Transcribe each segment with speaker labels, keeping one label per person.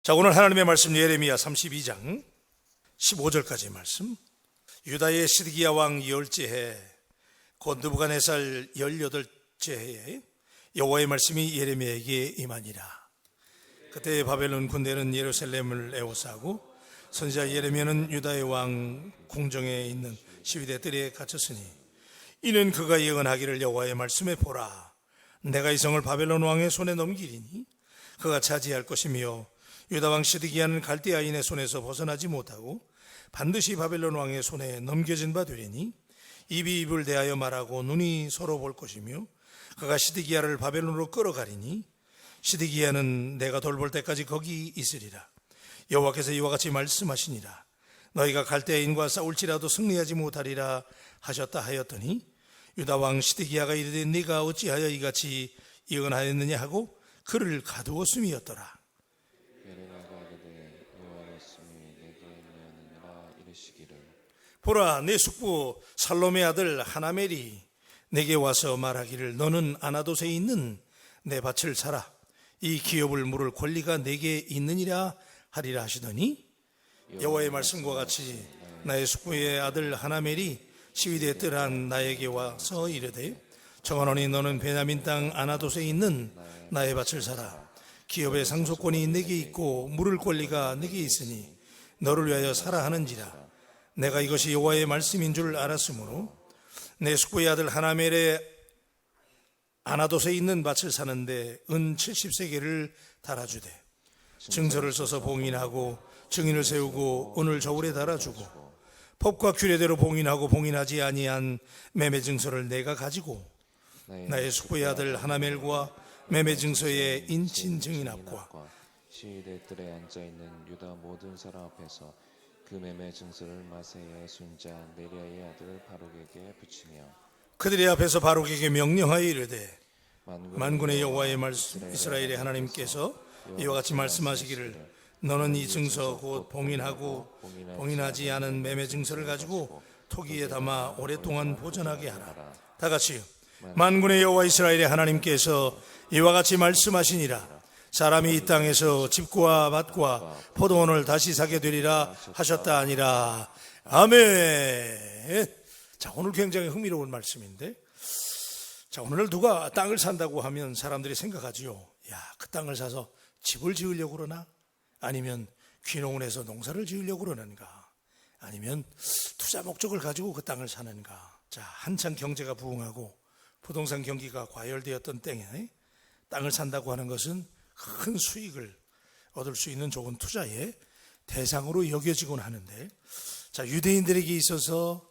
Speaker 1: 자, 오늘 하나님의 말씀 예레미야 32장 15절까지의 말씀. 유다의 시드기야 왕 열째 해 곧 느부갓네살 18째 해에 여호와의 말씀이 예레미야에게 임하니라. 그때 바벨론 군대는 예루살렘을 에워싸고 선지자 예레미야는 유다의 왕 궁정에 있는 시위대 뜰에 갇혔으니 이는 그가 예언하기를 여호와의 말씀에 보라, 내가 이 성을 바벨론 왕의 손에 넘기리니 그가 차지할 것이며 유다 왕 시드기야는 갈대아인의 손에서 벗어나지 못하고 반드시 바벨론 왕의 손에 넘겨진 바 되리니 입이 입을 대하여 말하고 눈이 서로 볼 것이며 그가 시드기야를 바벨론으로 끌어가리니 시드기야는 내가 돌볼 때까지 거기 있으리라. 여호와께서 이와 같이 말씀하시니라. 너희가 갈대아인과 싸울지라도 승리하지 못하리라 하셨다 하였더니 유다 왕 시드기야가 이르되 네가 어찌하여 이같이 예언하였느냐 하고 그를 가두었음이었더라. 보라, 내 숙부 살롬의 아들 하나멜이 내게 와서 말하기를 너는 아나돗에 있는 내 밭을 사라. 이 기업을 물을 권리가 내게 있느니라 하리라 하시더니 여호와의 말씀과 같이 나의 숙부의 아들 하나멜이 시위대 뜰한 나에게 와서 이르되 청하노니 너는 베냐민 땅 아나돗에 있는 나의 밭을 사라. 기업의 상속권이 내게 있고 물을 권리가 내게 있으니 너를 위하여 사라 하는지라. 내가 이것이 여호와의 말씀인 줄 알았으므로 내 숙부의 아들 하나멜의 아나돗에 있는 밭을 사는데 은 70세겔을 달아주되 증서를 써서 봉인하고 증인을 세우고 은을 저울에 달아주고 법과 규례대로 봉인하고 봉인하지 아니한 매매 증서를 내가 가지고 나의 숙부의 아들 하나멜과 매매 증서의 인친 증인 앞과
Speaker 2: 시위대 뜰에 앉아있는 유다 모든 사람 앞에서 그 매매 증서를 마세야의 손자 네리야의 아들 바룩에게 붙이며
Speaker 1: 그들의 앞에서 바룩에게 명령하여 이르되 만군의 여호와의 말씀 이스라엘의 하나님께서 이와 같이 말씀하시기를 너는 이 증서 곧 봉인하고 봉인하지 않은 매매 증서를 가지고 토기에 담아 오랫동안 보존하게 하라. 다 같이 만군의 여호와 이스라엘의 하나님께서 이와 같이 말씀하시니라. 사람이 이 땅에서 집과 밭과 포도원을 다시 사게 되리라 하셨다 아니라. 아멘. 자, 오늘 굉장히 흥미로운 말씀인데, 자, 오늘 누가 땅을 산다고 하면 사람들이 생각하지요. 야, 그 땅을 사서 집을 지으려고 그러나? 아니면 귀농을 해서 농사를 지으려고 그러는가? 아니면 투자 목적을 가지고 그 땅을 사는가? 자, 한창 경제가 부흥하고 부동산 경기가 과열되었던 때에 땅을 산다고 하는 것은 큰 수익을 얻을 수 있는 좋은 투자의 대상으로 여겨지곤 하는데, 자, 유대인들에게 있어서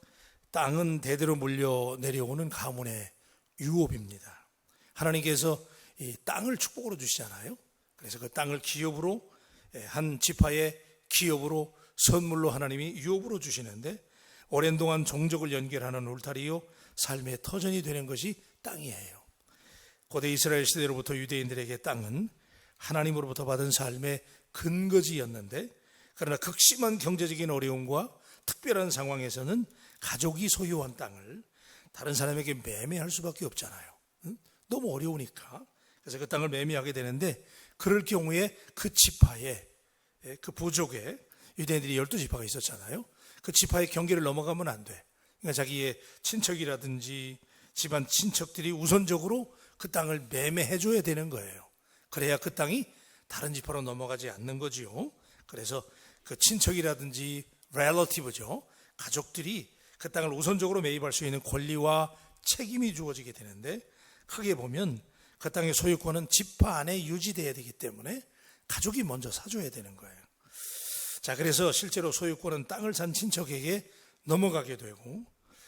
Speaker 1: 땅은 대대로 물려 내려오는 가문의 유업입니다. 하나님께서 이 땅을 축복으로 주시잖아요. 그래서 그 땅을 기업으로, 한 지파의 기업으로 선물로 하나님이 유업으로 주시는데, 오랜 동안 종족을 연결하는 울타리요 삶의 터전이 되는 것이 땅이에요. 고대 이스라엘 시대로부터 유대인들에게 땅은 하나님으로부터 받은 삶의 근거지였는데, 그러나 극심한 경제적인 어려움과 특별한 상황에서는 가족이 소유한 땅을 다른 사람에게 매매할 수밖에 없잖아요. 너무 어려우니까. 그래서 그 땅을 매매하게 되는데, 그럴 경우에 그 지파에, 그 부족에, 유대인들이 12지파가 있었잖아요. 그 지파의 경계를 넘어가면 안 돼. 그러니까 자기의 친척이라든지 집안 친척들이 우선적으로 그 땅을 매매해 줘야 되는 거예요. 그래야 그 땅이 다른 지파로 넘어가지 않는 거지요. 그래서 그 친척이라든지 relative죠, 가족들이 그 땅을 우선적으로 매입할 수 있는 권리와 책임이 주어지게 되는데, 크게 보면 그 땅의 소유권은 지파 안에 유지돼야 되기 때문에 가족이 먼저 사줘야 되는 거예요. 자, 그래서 실제로 소유권은 땅을 산 친척에게 넘어가게 되고,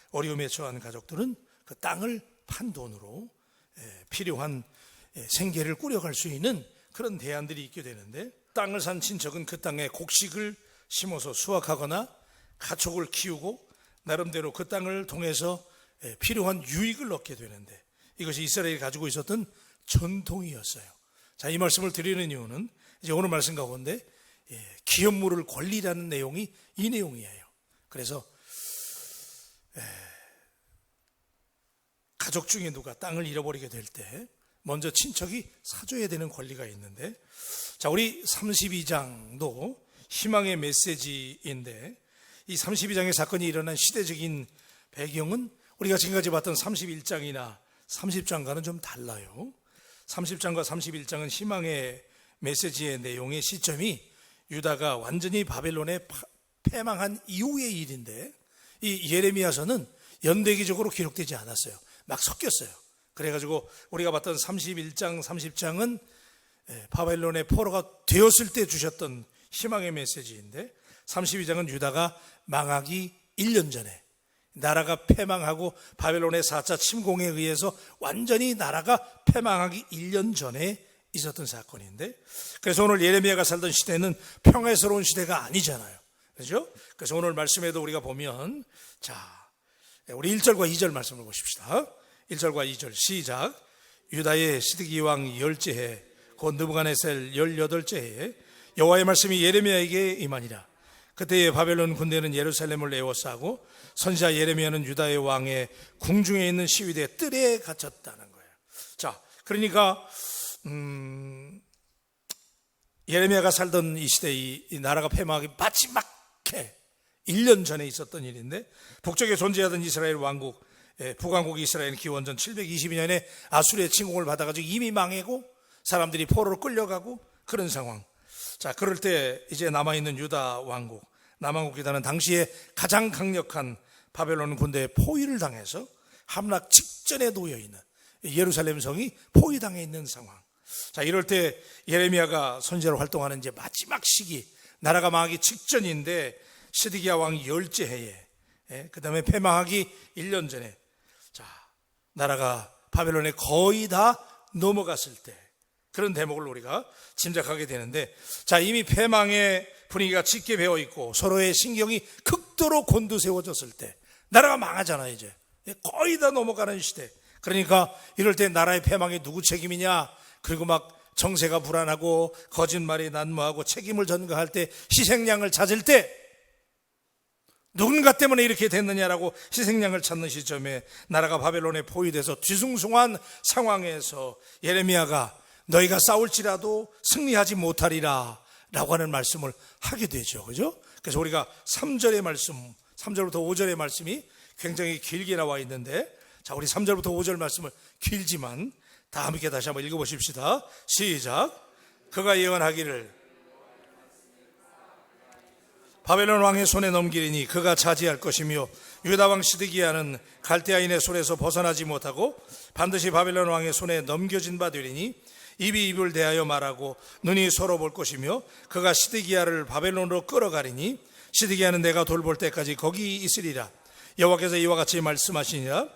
Speaker 1: 어려움에 처한 가족들은 그 땅을 판 돈으로 필요한 생계를 꾸려갈 수 있는 그런 대안들이 있게 되는데, 땅을 산 친척은 그 땅에 곡식을 심어서 수확하거나 가축을 키우고 나름대로 그 땅을 통해서 필요한 유익을 얻게 되는데, 이것이 이스라엘이 가지고 있었던 전통이었어요. 자, 이 말씀을 드리는 이유는 이제 오늘 말씀 가운데 기업물을 권리라는 내용이 이 내용이에요. 그래서 가족 중에 누가 땅을 잃어버리게 될 때 먼저 친척이 사줘야 되는 권리가 있는데, 자, 우리 32장도 희망의 메시지인데, 이 32장의 사건이 일어난 시대적인 배경은 우리가 지금까지 봤던 31장이나 30장과는 좀 달라요. 30장과 31장은 희망의 메시지의 내용의 시점이 유다가 완전히 바벨론에 패망한 이후의 일인데, 이 예레미야서는 연대기적으로 기록되지 않았어요. 막 섞였어요. 그래가지고 우리가 봤던 31장, 30장은 바벨론의 포로가 되었을 때 주셨던 희망의 메시지인데, 32장은 유다가 망하기 1년 전에 나라가 패망하고 바벨론의 4차 침공에 의해서 완전히 나라가 패망하기 1년 전에 있었던 사건인데, 그래서 오늘 예레미야가 살던 시대는 평화스러운 시대가 아니잖아요. 그렇죠? 그래서 오늘 말씀에도 우리가 보면, 자, 우리 1절과 2절 말씀을 보십시다. 1절과 2절 시작. 유다의 시드기 왕 10째 해 곧 느부갓네살 18째 해에 여호와의 말씀이 예레미야에게 임하니라. 그때의 바벨론 군대는 예루살렘을 에워싸고 선지자 예레미야는 유다의 왕의 궁중에 있는 시위대 뜰에 갇혔다는 거예요. 자, 그러니까 예레미야가 살던 이 시대, 이 나라가 패망하기 마지막에 1년 전에 있었던 일인데, 북쪽에 존재하던 이스라엘 왕국, 북왕국 이스라엘 기원전 722년에 아수르의 침공을 받아가지고 이미 망하고 사람들이 포로로 끌려가고 그런 상황. 자, 그럴 때 이제 남아있는 유다 왕국, 남왕국 유다는 당시에 가장 강력한 바벨론 군대의 포위를 당해서 함락 직전에 놓여있는 예루살렘 성이 포위당해 있는 상황. 자, 이럴 때 예레미야가 선지자로 활동하는 이제 마지막 시기, 나라가 망하기 직전인데, 시드기야 왕 10째 해에, 그 다음에 패망하기 1년 전에, 자, 나라가 바벨론에 거의 다 넘어갔을 때, 그런 대목을 우리가 짐작하게 되는데, 자, 이미 패망의 분위기가 짙게 배어 있고 서로의 신경이 극도로 곤두세워졌을 때, 나라가 망하잖아요. 이제 거의 다 넘어가는 시대. 그러니까 이럴 때 나라의 패망이 누구 책임이냐, 그리고 막 정세가 불안하고 거짓말이 난무하고 책임을 전가할 때, 희생양을 찾을 때, 누군가 때문에 이렇게 됐느냐라고 희생양을 찾는 시점에 나라가 바벨론에 포위돼서 뒤숭숭한 상황에서 예레미야가 너희가 싸울지라도 승리하지 못하리라 라고 하는 말씀을 하게 되죠. 그죠? 그래서 우리가 3절의 말씀, 3절부터 5절의 말씀이 굉장히 길게 나와 있는데, 자, 우리 3절부터 5절 말씀을 길지만 다 함께 다시 한번 읽어보십시다. 시작. 그가 예언하기를 바벨론 왕의 손에 넘기리니 그가 차지할 것이며 유다 왕 시드기야는 갈대아인의 손에서 벗어나지 못하고 반드시 바벨론 왕의 손에 넘겨진 바 되리니 입이 입을 대하여 말하고 눈이 서로 볼 것이며 그가 시드기야를 바벨론으로 끌어가리니 시드기야는 내가 돌볼 때까지 거기 있으리라. 여호와께서 이와 같이 말씀하시니라.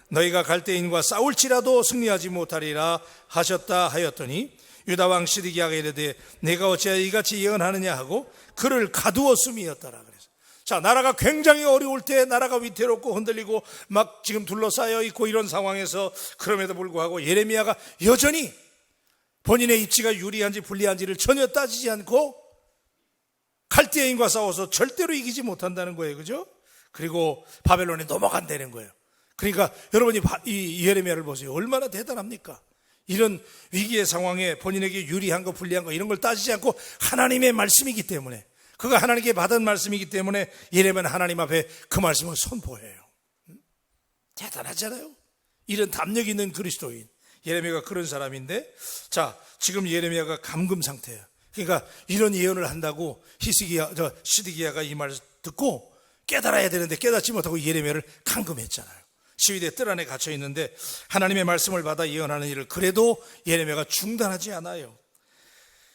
Speaker 1: 너희가 갈대인과 싸울지라도 승리하지 못하리라 하셨다 하였더니 유다 왕 시드기야가 이르되 내가 어찌하여 이같이 예언하느냐 하고 그를 가두었음이었더라. 그래서 자, 나라가 굉장히 어려울 때, 나라가 위태롭고 흔들리고 막 지금 둘러싸여 있고 이런 상황에서, 그럼에도 불구하고 예레미야가 여전히 본인의 입지가 유리한지 불리한지를 전혀 따지지 않고 갈대인과 싸워서 절대로 이기지 못한다는 거예요. 그죠? 그리고 바벨론에 넘어간다는 거예요. 그러니까 여러분이 이 예레미야를 보세요. 얼마나 대단합니까? 이런 위기의 상황에 본인에게 유리한 거 불리한 거 이런 걸 따지지 않고 하나님의 말씀이기 때문에, 그가 하나님께 받은 말씀이기 때문에 예레미야는 하나님 앞에 그 말씀을 선포해요. 대단하잖아요. 이런 담력 있는 그리스도인 예레미야가 그런 사람인데, 자, 지금 예레미야가 감금 상태예요. 그러니까 이런 예언을 한다고 시드기야가 이 말을 듣고 깨달아야 되는데 깨닫지 못하고 예레미야를 감금했잖아요. 시위대 뜰 안에 갇혀 있는데 하나님의 말씀을 받아 예언하는 일을 그래도 예레미야가 중단하지 않아요.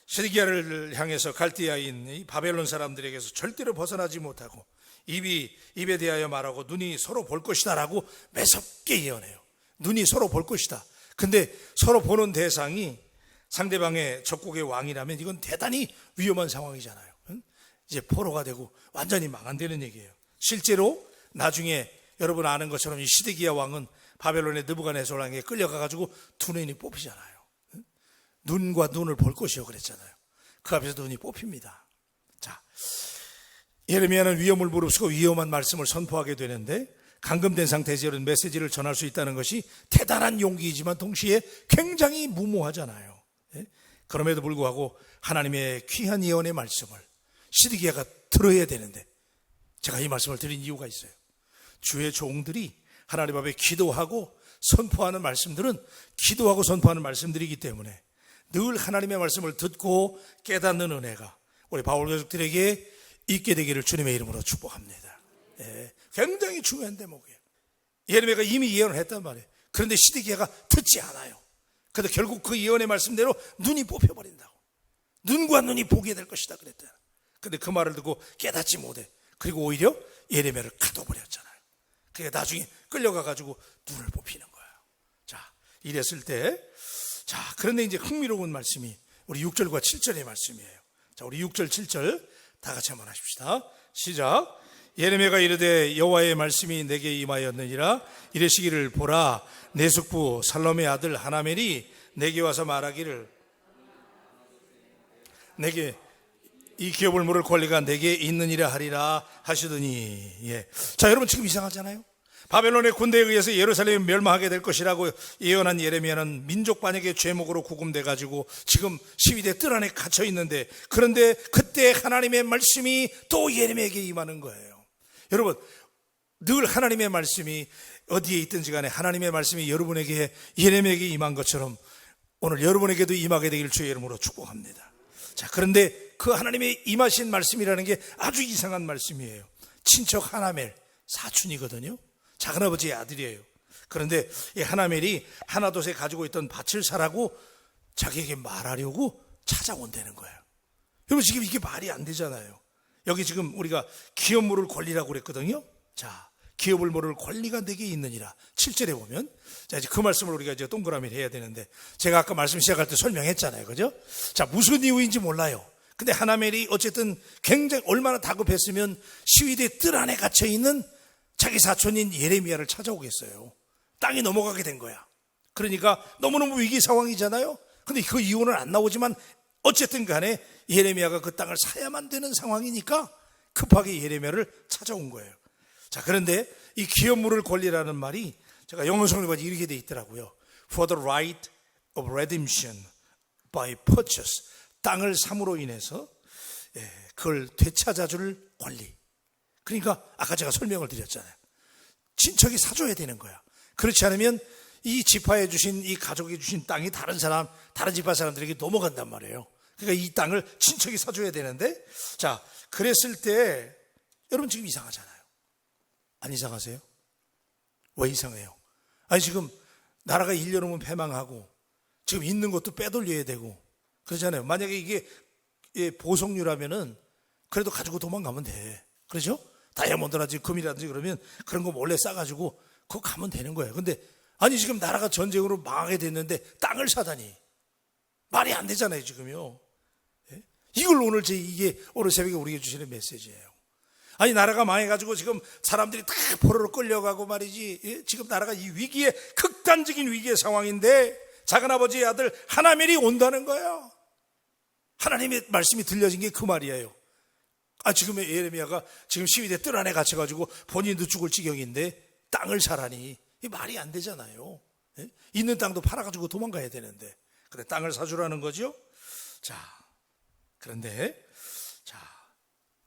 Speaker 1: 시드기야를 향해서 갈대아인 바벨론 사람들에게서 절대로 벗어나지 못하고 입에 대하여 말하고 눈이 서로 볼 것이다 라고 매섭게 예언해요. 눈이 서로 볼 것이다. 근데 서로 보는 대상이 상대방의 적국의 왕이라면 이건 대단히 위험한 상황이잖아요. 이제 포로가 되고 완전히 망한다는 얘기예요. 실제로 나중에 여러분 아는 것처럼 이 시드기야 왕은 바벨론의 느부갓네살 왕에게 끌려가가지고 두 눈이 뽑히잖아요. 눈과 눈을 볼 것이요 그랬잖아요. 그 앞에서 눈이 뽑힙니다. 자, 예레미야는 위험을 무릅쓰고 위험한 말씀을 선포하게 되는데, 감금된 상태에서 이런 메시지를 전할 수 있다는 것이 대단한 용기이지만 동시에 굉장히 무모하잖아요. 그럼에도 불구하고 하나님의 귀한 예언의 말씀을 시드기야가 들어야 되는데, 제가 이 말씀을 드린 이유가 있어요. 주의 종들이 하나님 앞에 기도하고 선포하는 말씀들은 기도하고 선포하는 말씀들이기 때문에 늘 하나님의 말씀을 듣고 깨닫는 은혜가 우리 바울 가족들에게 있게 되기를 주님의 이름으로 축복합니다. 굉장히 중요한 대목이에요. 예레미야가 이미 예언을 했단 말이에요. 그런데 시드기야가 듣지 않아요. 그런데 결국 그 예언의 말씀대로 눈이 뽑혀버린다고. 눈과 눈이 보게 될 것이다 그랬잖아요. 그런데 그 말을 듣고 깨닫지 못해. 그리고 오히려 예레미야를 가둬버렸잖아요. 그러니까 나중에 끌려가가지고 눈을 뽑히는 거예요. 자, 이랬을 때, 자, 그런데 이제 흥미로운 말씀이 우리 6절과 7절의 말씀이에요. 자, 우리 6절, 7절 다 같이 한번 하십시다. 시작. 예레미야가 이르되 여호와의 말씀이 내게 임하였느니라. 이르시기를 보라, 내 숙부 살롬의 아들 하나멜이 내게 와서 말하기를 내게 이 기업을 물을 권리가 내게 있느니라 하리라 하시더니. 자, 여러분 지금 이상하잖아요. 바벨론의 군대에 의해서 예루살렘이 멸망하게 될 것이라고 예언한 예레미야는 민족 반역의 죄목으로 구금돼 가지고 지금 시위대 뜰 안에 갇혀 있는데, 그런데 그때 하나님의 말씀이 또 예레미야에게 임하는 거예요. 여러분, 늘 하나님의 말씀이 어디에 있든지 간에 하나님의 말씀이 여러분에게, 예레미야에게 임한 것처럼 오늘 여러분에게도 임하게 되기를 주의 이름으로 축복합니다. 자, 그런데 그 하나님의 임하신 말씀이라는 게 아주 이상한 말씀이에요. 친척 하나멜, 사촌이거든요. 작은아버지의 아들이에요. 그런데 이 하나멜이 하나돗에 가지고 있던 밭을 사라고 자기에게 말하려고 찾아온다는 거예요. 여러분, 지금 이게 말이 안 되잖아요. 여기 지금 우리가 기업 물을 권리라고 그랬거든요. 자, 기업을 물을 권리가 내게 있느니라. 7절에 보면, 자, 이제 그 말씀을 우리가 이제 동그라미를 해야 되는데, 제가 아까 말씀 시작할 때 설명했잖아요. 그죠? 자, 무슨 이유인지 몰라요. 근데 하나멜이 어쨌든 굉장히 얼마나 다급했으면 시위대 뜰 안에 갇혀 있는 자기 사촌인 예레미야를 찾아오겠어요. 땅이 넘어가게 된 거야. 그러니까 너무너무 위기 상황이잖아요. 근데 그 이유는 안 나오지만 어쨌든 간에 예레미야가 그 땅을 사야만 되는 상황이니까 급하게 예레미야를 찾아온 거예요. 자, 그런데 이 기업 물을 권리라는 말이 제가 영어 성경에 이렇게 돼 있더라고요. For the right of redemption by purchase. 땅을 삼으로 인해서 그걸 되찾아줄 권리. 그러니까 아까 제가 설명을 드렸잖아요. 친척이 사줘야 되는 거야. 그렇지 않으면 이 지파에 주신, 이 가족이 주신 땅이 다른 지파 사람들에게 넘어간단 말이에요. 그러니까 이 땅을 친척이 사줘야 되는데, 자, 그랬을 때 여러분 지금 이상하잖아요. 안 이상하세요? 왜 이상해요? 아니, 지금 나라가 1년 오면 패망하고 지금 있는 것도 빼돌려야 되고 그러잖아요. 만약에 이게 보석류라면은 그래도 가지고 도망가면 돼. 그렇죠? 다이아몬드라든지 금이라든지 그러면 그런 거 몰래 싸가지고 그거 가면 되는 거예요. 근데 아니, 지금 나라가 전쟁으로 망하게 됐는데 땅을 사다니 말이 안 되잖아요, 지금요. 이걸 오늘 이게 오늘 새벽에 우리에게 주시는 메시지예요. 아니, 나라가 망해가지고 지금 사람들이 다 포로로 끌려가고 말이지. 지금 나라가 이 위기에, 극단적인 위기의 상황인데 작은아버지의 아들 하나멜이 온다는 거예요. 하나님의 말씀이 들려진 게 그 말이에요. 지금 예레미야가 지금 시위대 뜰 안에 갇혀가지고 본인도 죽을 지경인데 땅을 사라니, 이 말이 안 되잖아요. 있는 땅도 팔아가지고 도망가야 되는데, 그래 땅을 사주라는 거죠. 자, 그런데 자,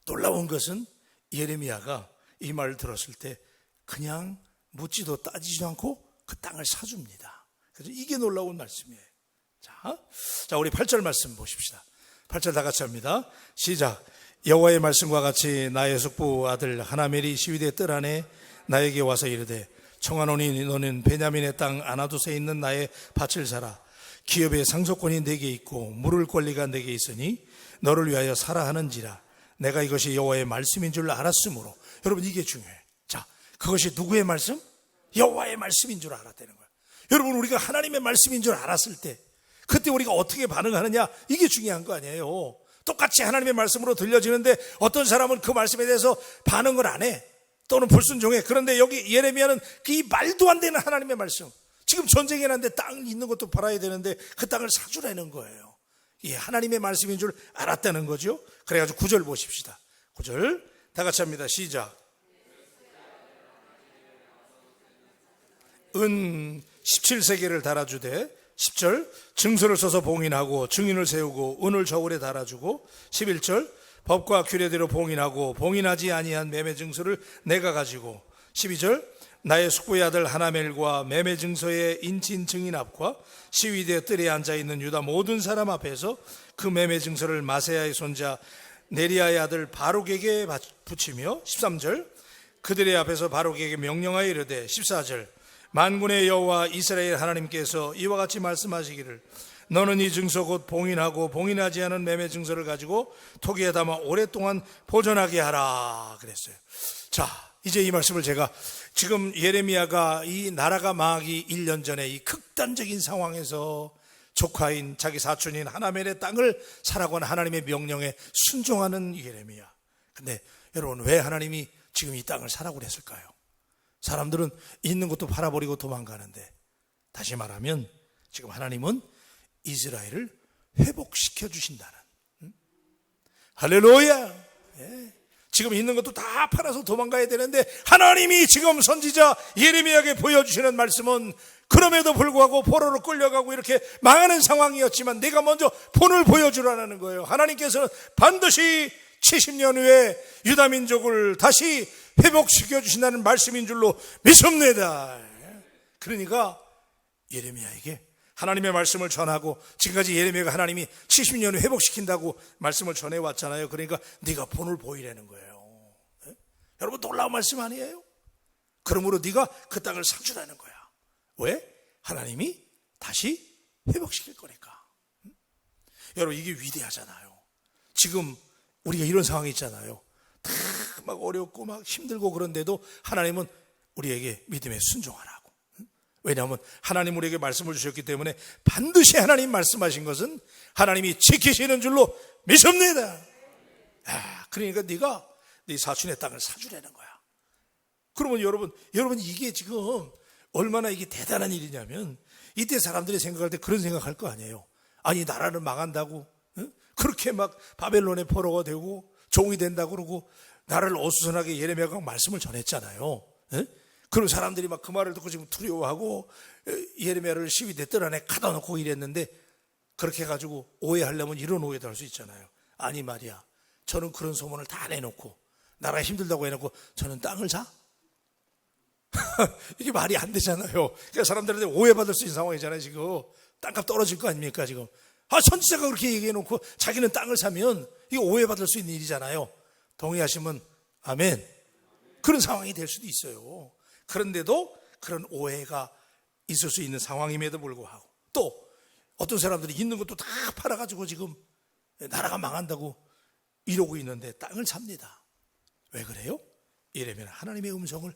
Speaker 1: 놀라운 것은 예레미야가 이 말을 들었을 때 그냥 묻지도 따지지도 않고 그 땅을 사줍니다. 그래서 이게 놀라운 말씀이에요. 자, 우리 8절 말씀 보십시다. 8절 다 같이 합니다. 시작. 여호와의 말씀과 같이 나의 숙부 아들 하나멜이 시위대 뜰 안에 나에게 와서 이르되 청하노니 너는 베냐민의 땅 아나돗에 있는 나의 밭을 사라. 기업의 상속권이 내게 있고 물을 권리가 내게 있으니 너를 위하여 사라 하는지라. 내가 이것이 여호와의 말씀인 줄 알았으므로. 여러분, 이게 중요해요. 자, 그것이 누구의 말씀? 여호와의 말씀인 줄 알았다는 거예요. 여러분, 우리가 하나님의 말씀인 줄 알았을 때 그때 우리가 어떻게 반응하느냐, 이게 중요한 거 아니에요. 똑같이 하나님의 말씀으로 들려지는데 어떤 사람은 그 말씀에 대해서 반응을 안 해, 또는 불순종해. 그런데 여기 예레미야는 이 말도 안 되는 하나님의 말씀, 지금 전쟁이 났는데 땅 있는 것도 팔아야 되는데 그 땅을 사주라는 거예요. 이 하나님의 말씀인 줄 알았다는 거죠. 그래가지고 9절 보십시다. 9절 다 같이 합니다. 시작. 은 17세계를 달아주되 10절 증서를 써서 봉인하고 증인을 세우고 은을 저울에 달아주고 11절 법과 규례대로 봉인하고 봉인하지 아니한 매매 증서를 내가 가지고 12절 나의 숙부의 아들 하나멜과 매매 증서의 인친 증인 앞과 시위대 뜰에 앉아있는 유다 모든 사람 앞에서 그 매매 증서를 마세야의 손자 네리야의 아들 바룩에게 붙이며 13절 그들의 앞에서 바룩에게 명령하여 이르되 14절 만군의 여호와 이스라엘 하나님께서 이와 같이 말씀하시기를 너는 이 증서 곧 봉인하고 봉인하지 않은 매매 증서를 가지고 토기에 담아 오랫동안 보존하게 하라 그랬어요. 자, 이제 이 말씀을 제가 지금 예레미야가 이 나라가 망하기 1년 전에 이 극단적인 상황에서 조카인 자기 사촌인 하나멜의 땅을 사라고 하는 하나님의 명령에 순종하는 예레미야. 근데 여러분, 왜 하나님이 지금 이 땅을 사라고 그랬을까요? 사람들은 있는 것도 팔아버리고 도망가는데, 다시 말하면 지금 하나님은 이스라엘을 회복시켜 주신다는, 할렐루야. 예. 지금 있는 것도 다 팔아서 도망가야 되는데 하나님이 지금 선지자 예레미야에게 보여주시는 말씀은 그럼에도 불구하고 포로로 끌려가고 이렇게 망하는 상황이었지만 내가 먼저 본을 보여주라는 거예요. 하나님께서는 반드시 70년 후에 유다 민족을 다시 회복시켜 주신다는 말씀인 줄로 믿습니다. 그러니까 예레미야에게 하나님의 말씀을 전하고, 지금까지 예레미야가 하나님이 70년 후에 회복시킨다고 말씀을 전해왔잖아요. 그러니까 네가 본을 보이라는 거예요. 네? 여러분, 놀라운 말씀 아니에요? 그러므로 네가 그 땅을 상주라는 거야. 왜? 하나님이 다시 회복시킬 거니까. 여러분, 이게 위대하잖아요. 지금 우리가 이런 상황이 있잖아요. 다 막 어렵고 막 힘들고 그런데도 하나님은 우리에게 믿음에 순종하라고. 왜냐하면 하나님 우리에게 말씀을 주셨기 때문에 반드시 하나님 말씀하신 것은 하나님이 지키시는 줄로 믿습니다. 그러니까 네가 네 사촌의 땅을 사주라는 거야. 그러면 여러분 이게 지금 얼마나 이게 대단한 일이냐면, 이때 사람들이 생각할 때 그런 생각할 거 아니에요. 아니, 나라는 망한다고, 그렇게 막 바벨론의 포로가 되고 종이 된다고 그러고 나라를 어수선하게 예레미야가 말씀을 전했잖아요. 그럼 사람들이 막 그 말을 듣고 지금 두려워하고 예레미야를 시위대 뜰 안에 가다 놓고 이랬는데, 그렇게 해가지고 오해하려면 이런 오해도 할 수 있잖아요. 아니 말이야, 저는 그런 소문을 다 내놓고 나라가 힘들다고 해놓고 저는 땅을 사? 이게 말이 안 되잖아요. 그러니까 사람들한테 오해받을 수 있는 상황이잖아요. 지금 땅값 떨어질 거 아닙니까? 지금 선지자가 그렇게 얘기해놓고 자기는 땅을 사면 이거 오해받을 수 있는 일이잖아요. 동의하시면 아멘. 그런 상황이 될 수도 있어요. 그런데도 그런 오해가 있을 수 있는 상황임에도 불구하고, 또 어떤 사람들이 있는 것도 다 팔아가지고 지금 나라가 망한다고 이러고 있는데 땅을 삽니다. 왜 그래요? 이러면 하나님의 음성을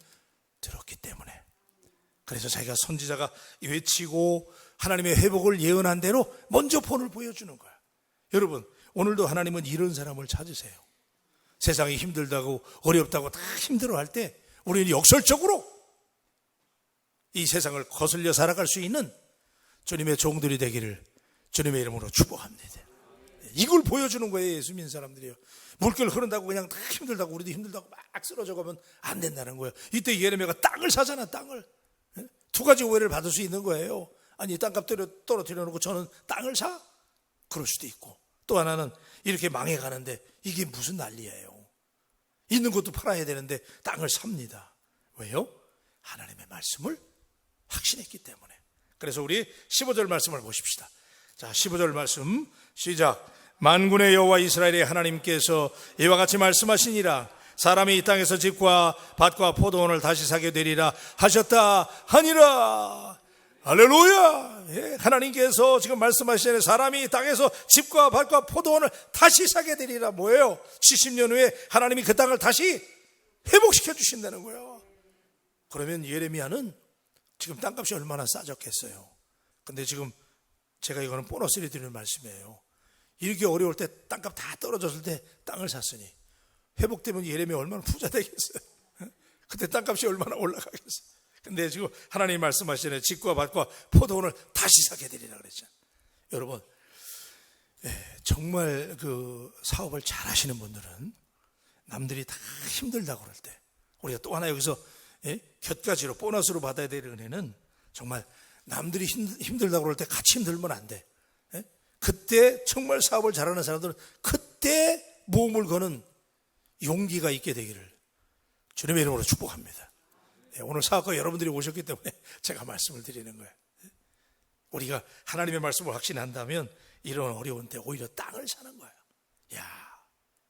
Speaker 1: 들었기 때문에. 그래서 자기가 선지자가 외치고 하나님의 회복을 예언한 대로 먼저 본을 보여주는 거야. 여러분, 오늘도 하나님은 이런 사람을 찾으세요. 세상이 힘들다고 어렵다고 다 힘들어할 때 우리는 역설적으로 이 세상을 거슬려 살아갈 수 있는 주님의 종들이 되기를 주님의 이름으로 축복합니다. 이걸 보여주는 거예요. 예수 믿는 사람들이요. 물결 흐른다고 그냥 다 힘들다고, 우리도 힘들다고 막 쓰러져 가면 안 된다는 거예요. 이때 예레미야가 땅을 사잖아. 땅을. 두 가지 오해를 받을 수 있는 거예요. 아니, 땅값 떨어뜨려 놓고 저는 땅을 사? 그럴 수도 있고, 또 하나는 이렇게 망해가는데 이게 무슨 난리예요. 있는 것도 팔아야 되는데 땅을 삽니다. 왜요? 하나님의 말씀을 확신했기 때문에. 그래서 우리 15절 말씀을 보십시다. 자, 15절 말씀 시작. 만군의 여호와 이스라엘의 하나님께서 이와 같이 말씀하시니라. 사람이 이 땅에서 집과 밭과 포도원을 다시 사게 되리라 하셨다 하니라. 할렐루야. 예, 하나님께서 지금 말씀하시는 사람이 이 땅에서 집과 밭과 포도원을 다시 사게 되리라. 뭐예요? 70년 후에 하나님이 그 땅을 다시 회복시켜 주신다는 거예요. 그러면 예레미야는 지금 땅값이 얼마나 싸졌겠어요. 근데 지금 제가 이거는 보너스를 드리는 말씀이에요. 이렇게 어려울 때, 땅값 다 떨어졌을 때 땅을 샀으니 회복되면 예레미야 얼마나 부자 되겠어요. 그때 땅값이 얼마나 올라가겠어요. 근데 지금 하나님이 말씀하시잖아요. 집과 밭과 포도원을 다시 사게 되리라 그랬잖아요. 여러분, 정말 그 사업을 잘 하시는 분들은 남들이 다 힘들다고 그럴 때, 우리가 또 하나 여기서 곁가지로 보너스로 받아야 될 은혜는 정말 남들이 힘들다고 그럴 때 같이 힘들면 안 돼. 예? 그때 정말 사업을 잘하는 사람들은 그때 모험을 거는 용기가 있게 되기를 주님의 이름으로 축복합니다. 예, 오늘 사업가 여러분들이 오셨기 때문에 제가 말씀을 드리는 거예요. 우리가 하나님의 말씀을 확신한다면 이런 어려운 때 오히려 땅을 사는 거예요. 야,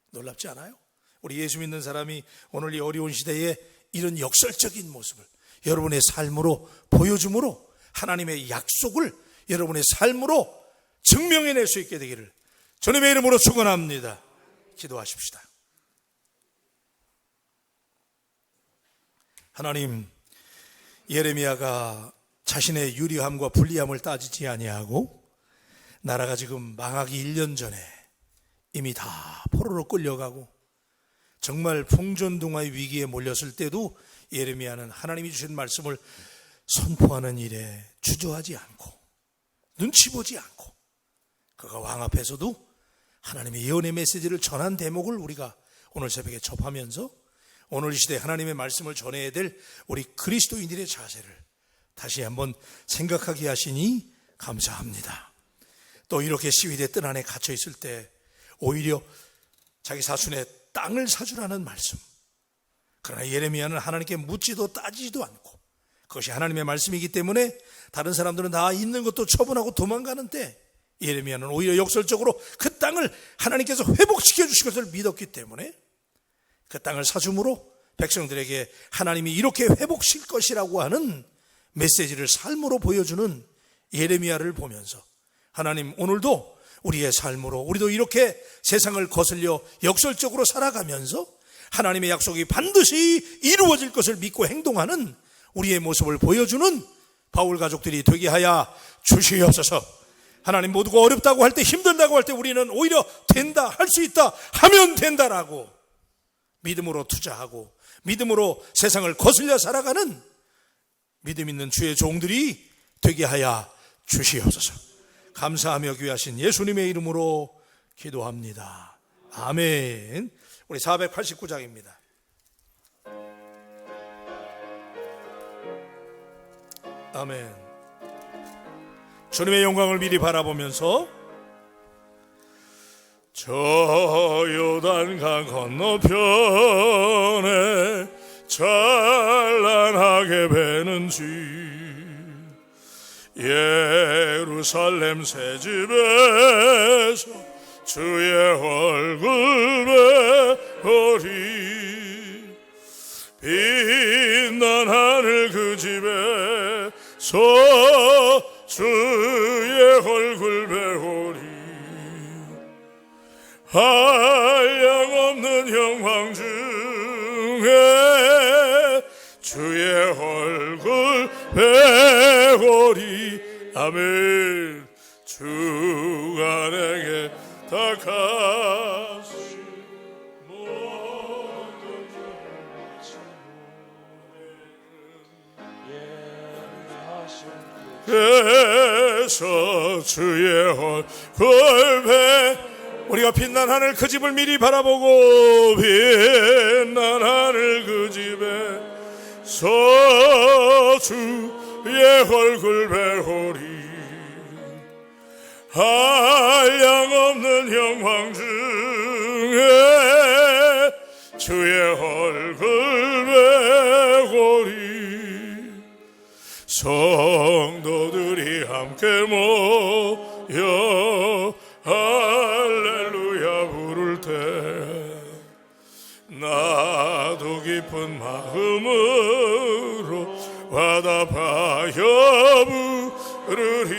Speaker 1: 놀랍지 않아요? 우리 예수 믿는 사람이 오늘 이 어려운 시대에 이런 역설적인 모습을 여러분의 삶으로 보여줌으로 하나님의 약속을 여러분의 삶으로 증명해낼 수 있게 되기를 주님의 이름으로 축원합니다. 기도하십시다. 하나님, 예레미야가 자신의 유리함과 불리함을 따지지 아니하고 나라가 지금 망하기 1년 전에 이미 다 포로로 끌려가고 정말 풍전등화의 위기에 몰렸을 때도 예레미야는 하나님이 주신 말씀을 선포하는 일에 주저하지 않고 눈치 보지 않고 그가 왕 앞에서도 하나님의 예언의 메시지를 전한 대목을 우리가 오늘 새벽에 접하면서 오늘 이 시대에 하나님의 말씀을 전해야 될 우리 그리스도인들의 자세를 다시 한번 생각하게 하시니 감사합니다. 또 이렇게 시위대 뜰 안에 갇혀 있을 때 오히려 자기 사촌의 땅을 사주라는 말씀. 그러나 예레미야는 하나님께 묻지도 따지지도 않고 그것이 하나님의 말씀이기 때문에 다른 사람들은 다 있는 것도 처분하고 도망가는데 예레미야는 오히려 역설적으로 그 땅을 하나님께서 회복시켜 주실 것을 믿었기 때문에 그 땅을 사줌으로 백성들에게 하나님이 이렇게 회복시킬 것이라고 하는 메시지를 삶으로 보여주는 예레미야를 보면서 하나님, 오늘도 우리의 삶으로 우리도 이렇게 세상을 거슬려 역설적으로 살아가면서 하나님의 약속이 반드시 이루어질 것을 믿고 행동하는 우리의 모습을 보여주는 바울 가족들이 되게 하여 주시옵소서. 하나님, 모두가 어렵다고 할 때, 힘들다고 할 때 우리는 오히려 된다, 할 수 있다, 하면 된다라고 믿음으로 투자하고 믿음으로 세상을 거슬려 살아가는 믿음 있는 주의 종들이 되게 하여 주시옵소서. 감사하며 귀하신 예수님의 이름으로 기도합니다. 아멘. 우리 489장입니다. 아멘. 주님의 영광을 미리 바라보면서 저 요단강 건너편에 찬란하게 배는 집 예루살렘 새집에서 주의 얼굴 배우리 빛난 하늘 그 집에서 주의 얼굴 배우리 한량없는 영광 중에 주의 얼굴 배우리 아멘. 주가 내게 다가시 모든 그래서 주의 얼굴 배 우리가 빛난 하늘 그 집을 미리 바라보고 빛난 하늘 그 집에 주의 얼굴 배우리 한량없는 영광 중에 주의 얼굴 배우리 성도들이 함께 모여 할렐루야 부를 때 나도 깊은 마음으로 화답하여 부르리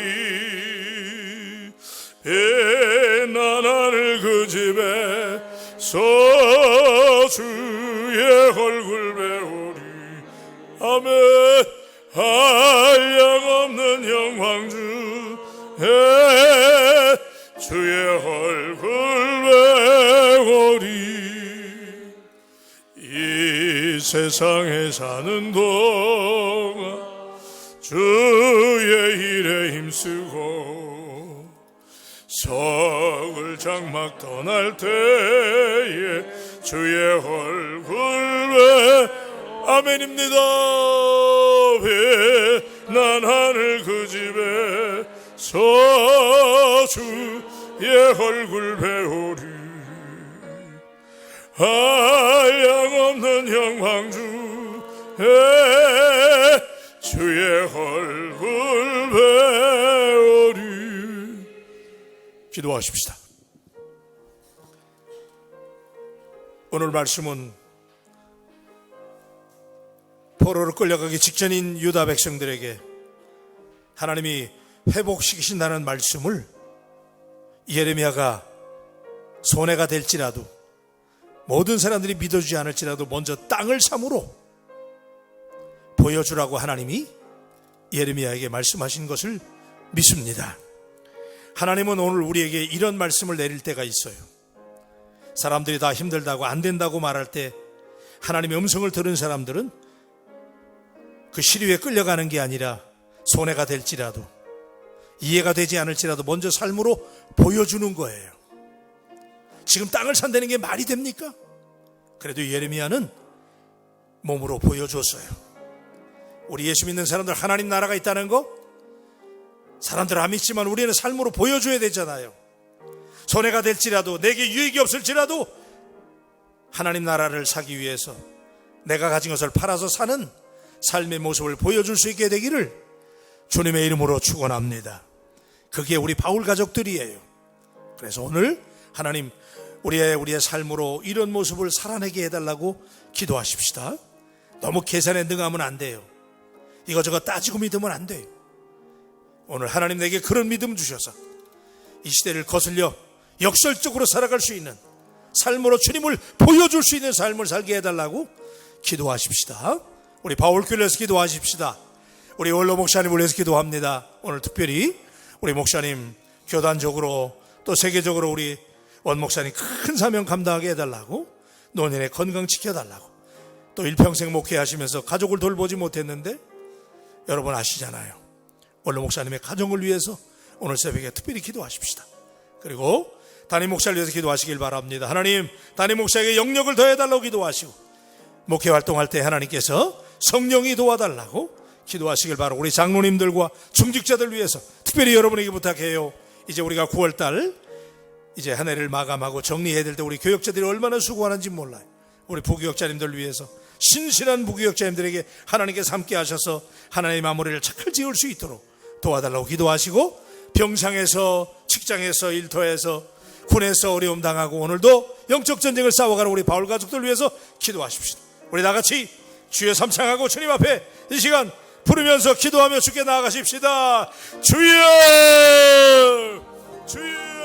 Speaker 1: 빛난 하늘 그 집에 주의 얼굴 배우리 아멘. 한량없는 영광 중에 주의 얼굴 배우리 이 세상에 사는 동안 주의 일에 힘쓰고 서울 장막 떠날 때에 주의 얼굴 아멘입니다. 난 하늘 그 집에서 주의 얼굴 배우리. 한량없는 영광주에 주의 얼굴 배우리. 기도하십시다. 오늘 말씀은 포로로 끌려가기 직전인 유다 백성들에게 하나님이 회복시키신다는 말씀을 예레미야가 손해가 될지라도, 모든 사람들이 믿어주지 않을지라도 먼저 땅을 삼으로 보여주라고 하나님이 예레미야에게 말씀하신 것을 믿습니다. 하나님은 오늘 우리에게 이런 말씀을 내릴 때가 있어요. 사람들이 다 힘들다고 안 된다고 말할 때 하나님의 음성을 들은 사람들은 그 시류에 끌려가는 게 아니라 손해가 될지라도, 이해가 되지 않을지라도 먼저 삶으로 보여주는 거예요. 지금 땅을 산다는 게 말이 됩니까? 그래도 예레미야는 몸으로 보여줬어요. 우리 예수 믿는 사람들 하나님 나라가 있다는 거 사람들 안 믿지만 우리는 삶으로 보여줘야 되잖아요. 손해가 될지라도, 내게 유익이 없을지라도 하나님 나라를 사기 위해서 내가 가진 것을 팔아서 사는 삶의 모습을 보여줄 수 있게 되기를 주님의 이름으로 축원합니다. 그게 우리 바울 가족들이에요. 그래서 오늘 하나님 우리의 삶으로 이런 모습을 살아내게 해달라고 기도하십시다. 너무 계산에 능하면 안 돼요. 이거저거 따지고 믿으면 안 돼요. 오늘 하나님 내게 그런 믿음 주셔서 이 시대를 거슬려 역설적으로 살아갈 수 있는 삶으로 주님을 보여줄 수 있는 삶을 살게 해달라고 기도하십시다. 우리 바울교회를 위해서 기도하십시다. 우리 원로 목사님을 위해서 기도합니다. 오늘 특별히 우리 목사님 교단적으로 또 세계적으로 우리 원 목사님 큰 사명 감당하게 해달라고, 노년에 건강 지켜달라고, 또 일평생 목회하시면서 가족을 돌보지 못했는데 여러분 아시잖아요. 원로 목사님의 가정을 위해서 오늘 새벽에 특별히 기도하십시다. 그리고 담임 목사를 위해서 기도하시길 바랍니다. 하나님, 담임 목사에게 영역을 더해달라고 기도하시고, 목회 활동할 때 하나님께서 성령이 도와달라고 기도하시길 바라고, 우리 장로님들과 중직자들 위해서 특별히 여러분에게 부탁해요. 이제 우리가 9월달 이제 한 해를 마감하고 정리해야 될 때 우리 교역자들이 얼마나 수고하는지 몰라요. 우리 부교역자님들 위해서, 신실한 부교역자님들에게 하나님께서 함께 하셔서 하나님의 마무리를 잘 지을 수 있도록 도와달라고 기도하시고, 병상에서, 직장에서, 일터에서, 군에서 어려움 당하고 오늘도 영적 전쟁을 싸워가는 우리 바울 가족들 위해서 기도하십시다. 우리 다같이 주여 삼창하고 주님 앞에 이 시간 부르면서 기도하며 주께 나아가십시다. 주여, 주여.